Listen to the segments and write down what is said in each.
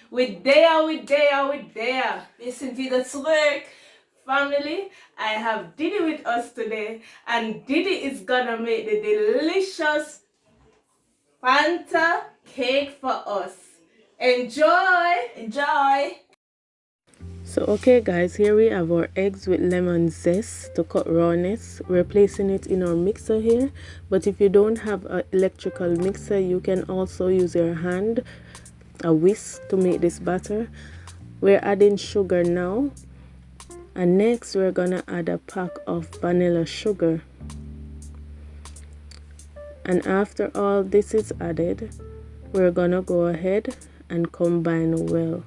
Wir sind wieder zurück. Family, I have Didi with us today, and Didi is gonna make the delicious Fanta cake for us. Enjoy! Enjoy! So okay guys, here we have our eggs with lemon zest to cut rawness. We're placing it in our mixer here, but if you don't have an electrical mixer, you can also use your hand, a whisk, to make this batter. We're adding sugar now, and next we're gonna add a pack of vanilla sugar. And after all this is added, we're gonna go ahead and combine well,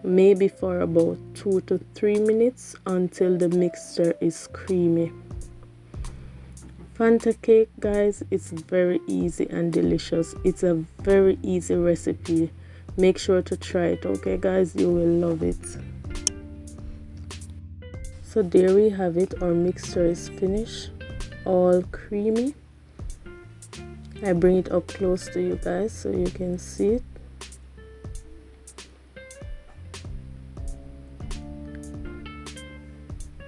maybe for about 2 to 3 minutes until the mixture is creamy. Fanta cake, guys, it's very easy and delicious. It's a very easy recipe. Make sure to try it, okay guys? You will love it. So there we have it. Our mixture is finished, all creamy. I bring it up close to you guys so you can see it.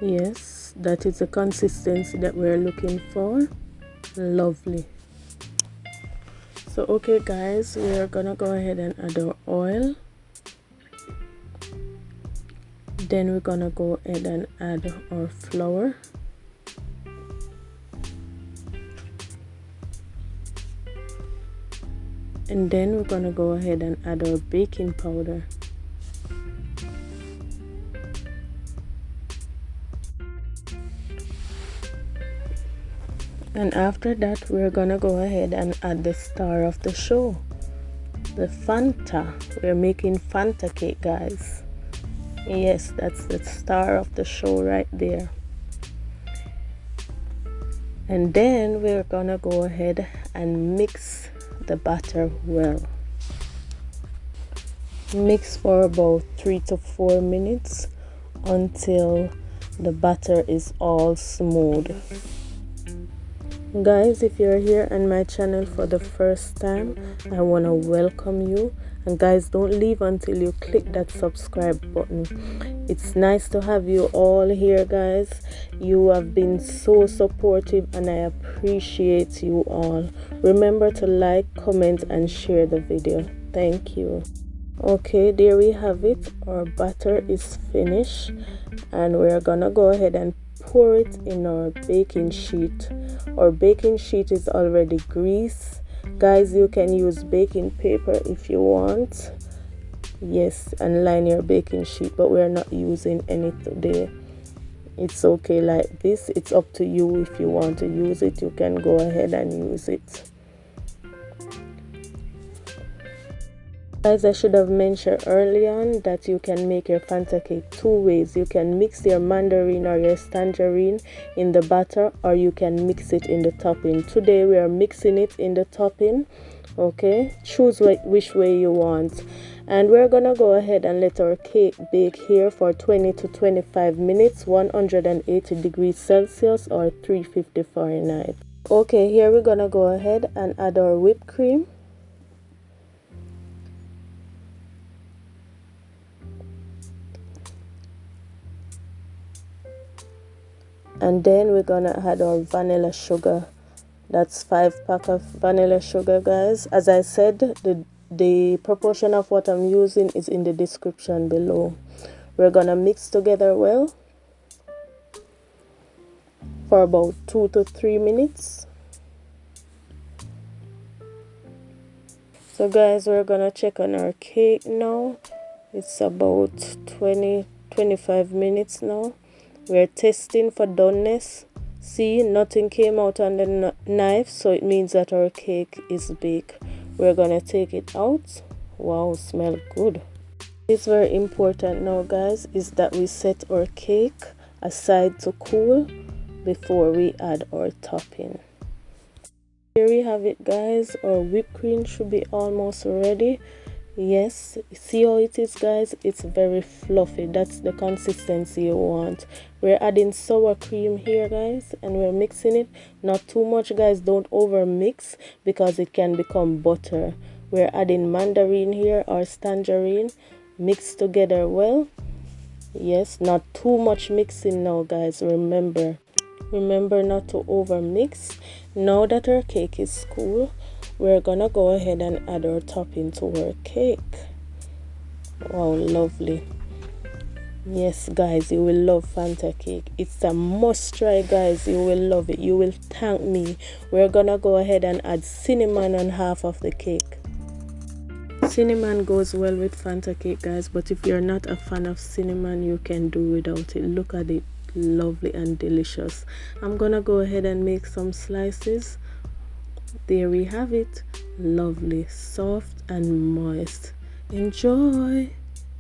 Yes, that is the consistency that we're looking for. Lovely. So okay guys, we are gonna go ahead and add our oil. Then we're gonna go ahead and add our flour. And then we're gonna go ahead and add our baking powder. And after that, we're gonna go ahead and add the star of the show, the Fanta. We're making Fanta cake, guys. Yes, that's the star of the show right there. And then we're gonna go ahead and mix the batter well. Mix for about 3 to 4 minutes until the batter is all smooth. Guys, if you're here on my channel for the first time, I want to welcome you. And guys, don't leave until you click that subscribe button. It's nice to have you all here, guys. You have been so supportive and I appreciate you all. Remember to like, comment and share the video. Thank you. Okay, there we have it. Our batter is finished and we're gonna go ahead and pour it in our baking sheet. Our baking sheet is already greased. Guys, you can use baking paper if you want. Yes, and line your baking sheet, but we're not using any today. It's okay like this. It's up to you. If you want to use it, you can go ahead and use it. Guys, I should have mentioned early on that you can make your Fanta cake 2 ways. You can mix your mandarin or your tangerine in the batter, or you can mix it in the topping. Today we are mixing it in the topping. Okay, choose which way you want. And we're gonna go ahead and let our cake bake here for 20 to 25 minutes, 180 degrees Celsius or 350 Fahrenheit. Okay, here we're gonna go ahead and add our whipped cream. And then we're gonna add our vanilla sugar. That's 5 packs of vanilla sugar, guys. As I said, the proportion of what I'm using is in the description below. We're gonna mix together well for about 2 to 3 minutes. So guys, we're gonna check on our cake now. It's about 20-25 minutes now. We're testing for doneness. See, nothing came out on the knife, so it means that our cake is baked. We're gonna take it out. Wow, smell good. It's very important now, guys, is that we set our cake aside to cool before we add our topping. Here we have it, guys. Our whipped cream should be almost ready. Yes, see how it is, guys? It's very fluffy. That's the consistency you want. We're adding sour cream here, guys, and we're mixing it. Not too much, guys. Don't over mix because it can become butter. We're adding mandarin here, or tangerine. Mix together well. Yes, not too much mixing now, guys. Remember not to over mix. Now that our cake is cool, we're gonna go ahead and add our topping to our cake. Wow, lovely. Yes, guys, you will love Fanta cake. It's a must try, guys. You will love it. You will thank me. We're gonna go ahead and add cinnamon on half of the cake. Cinnamon goes well with Fanta cake, guys, but if you're not a fan of cinnamon, you can do without it. Look at it, lovely and delicious. I'm gonna go ahead and make some slices. There we have it, lovely, soft and moist. Enjoy.